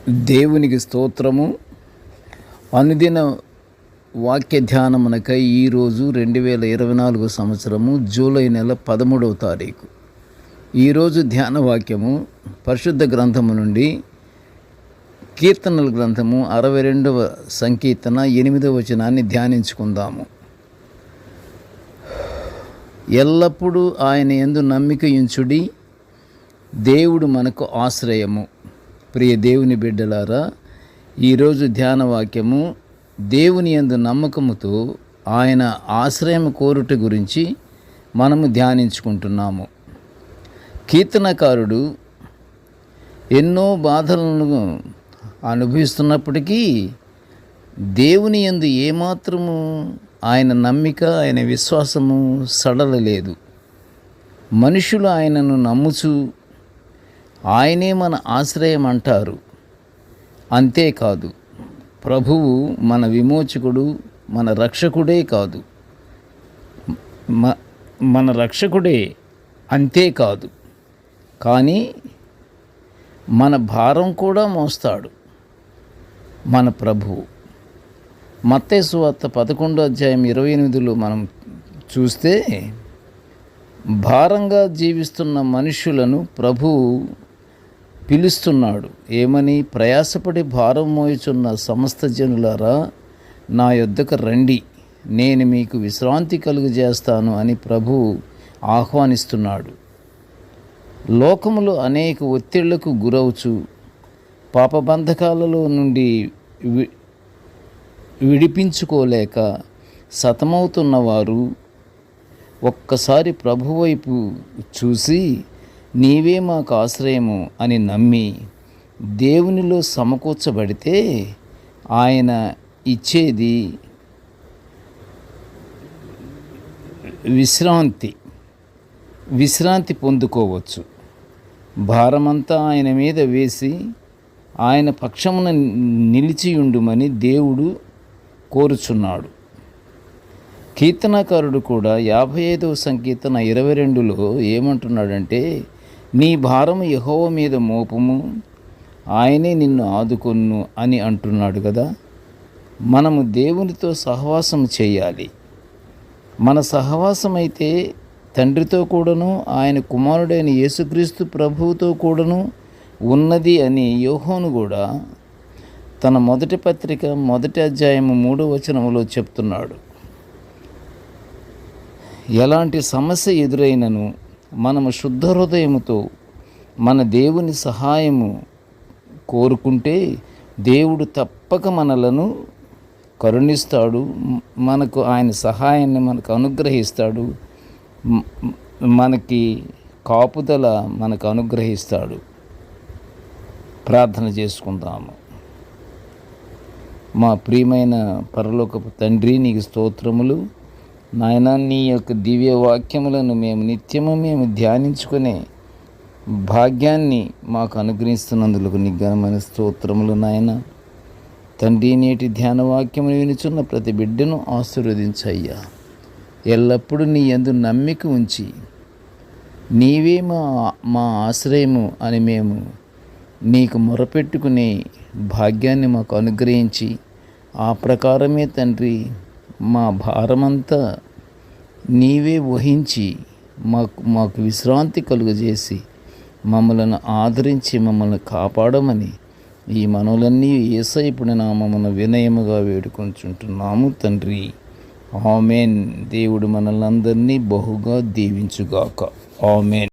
దేవునికి స్తోత్రము. అనుదిన వాక్య ధ్యానమునకై ఈరోజు 2024 సంవత్సరము జూలై నెల 13వ తారీఖు. ఈరోజు ధ్యాన వాక్యము పరిశుద్ధ గ్రంథము నుండి కీర్తనల గ్రంథము 62వ సంకీర్తన 8వ వచనాన్ని ధ్యానించుకుందాము. ఎల్లప్పుడూ ఆయన యందు నమ్మిక ఉంచుడి, దేవుడు మనకు ఆశ్రయము. ప్రియ దేవుని బిడ్డలారా, ఈరోజు ధ్యాన వాక్యము దేవుని యందు నమ్మకముతో ఆయన ఆశ్రయం కోరుట గురించి మనము ధ్యానించుకుంటున్నాము. కీర్తనకారుడు ఎన్నో బాధలను అనుభవిస్తున్నప్పటికీ దేవుని యందు ఏమాత్రము ఆయన నమ్మిక, ఆయన విశ్వాసము సడలలేదు. మనుషులు ఆయనను నమ్ముచు ఆయనే మన ఆశ్రయం అంటారు. అంతేకాదు, ప్రభువు మన విమోచకుడు, మన రక్షకుడే కాదు, మన రక్షకుడే అంతేకాదు, కానీ మన భారం కూడా మోస్తాడు మన ప్రభువు. మత్తయి సువార్త 11:28 మనం చూస్తే, భారంగా జీవిస్తున్న మనుషులను ప్రభువు పిలుస్తున్నాడు. ఏమని? ప్రయాసపడి భారం మోయుచున్న సమస్త జనులారా, నా యొద్దకు రండి, నేను మీకు విశ్రాంతి కలుగజేస్తాను అని ప్రభువు ఆహ్వానిస్తున్నాడు. లోకములో అనేక ఒత్తిళ్లకు గురవుచు పాపబంధకాలలో నుండి విడిపించుకోలేక సతమవుతున్నవారు ఒక్కసారి ప్రభు వైపు చూసి, నీవే మాకు ఆశ్రయము అని నమ్మి దేవునిలో సమకూర్చబడితే ఆయన ఇచ్చేది విశ్రాంతి పొందుకోవచ్చు. భారమంతా ఆయన మీద వేసి ఆయన పక్షమున నిలిచియుండుమని దేవుడు కోరుచున్నాడు. కీర్తనకారుడు కూడా 55వ సంకీర్తన 22లో ఏమంటున్నాడంటే, నీ భారము యెహోవా మీద మోపము, ఆయనే నిన్ను ఆదుకొను అని అంటున్నాడు కదా. మనము దేవునితో సహవాసం చేయాలి. మన సహవాసం అయితే తండ్రితో కూడాను, ఆయన కుమారుడైన యేసుక్రీస్తు ప్రభువుతో కూడాను ఉన్నది అని యోహాను కూడా తన మొదటి పత్రిక 1వ అధ్యాయము 3వ వచనములో చెప్తున్నాడు. ఎలాంటి సమస్య ఎదురైనను మనము శుద్ధ హృదయముతో మన దేవుని సహాయము కోరుకుంటే దేవుడు తప్పక మనలను కరుణిస్తాడు. మనకు ఆయన సహాయాన్ని మనకు అనుగ్రహిస్తాడు. మనకి కాపుదల మనకు అనుగ్రహిస్తాడు. ప్రార్థన చేసుకుందాము. మా ప్రియమైన పరలోకపు తండ్రి, నీకు స్తోత్రములు నాయన. నీ యొక్క దివ్య వాక్యములను నిత్యము ధ్యానించుకునే భాగ్యాన్ని మాకు అనుగ్రహిస్తున్నందుకు నీ ఘనమైన స్తోత్రములు నాయన. తండ్రి, నేటి ధ్యాన వాక్యమును వినుచున్న ప్రతి బిడ్డను ఆశీర్వదించయ్యా. ఎల్లప్పుడూ నీ యందు నమ్మిక ఉంచి, నీవే మా ఆశ్రయము అని మేము నీకు మొరపెట్టుకునే భాగ్యాన్ని మాకు అనుగ్రహించి, ఆ ప్రకారమే తండ్రి మా భారమంతా నీవే వహించి మాకు విశ్రాంతి కలుగజేసి మమ్మలను ఆదరించి మమ్మల్ని కాపాడమని ఈ మనవులన్నీ యేసయ్య నామమున వినయముగా వేడుకొంచుంటున్నాము తండ్రి. ఆమేన్. దేవుడు మనల్ని అందరినీ బహుగా దీవించుగాక. ఆమేన్.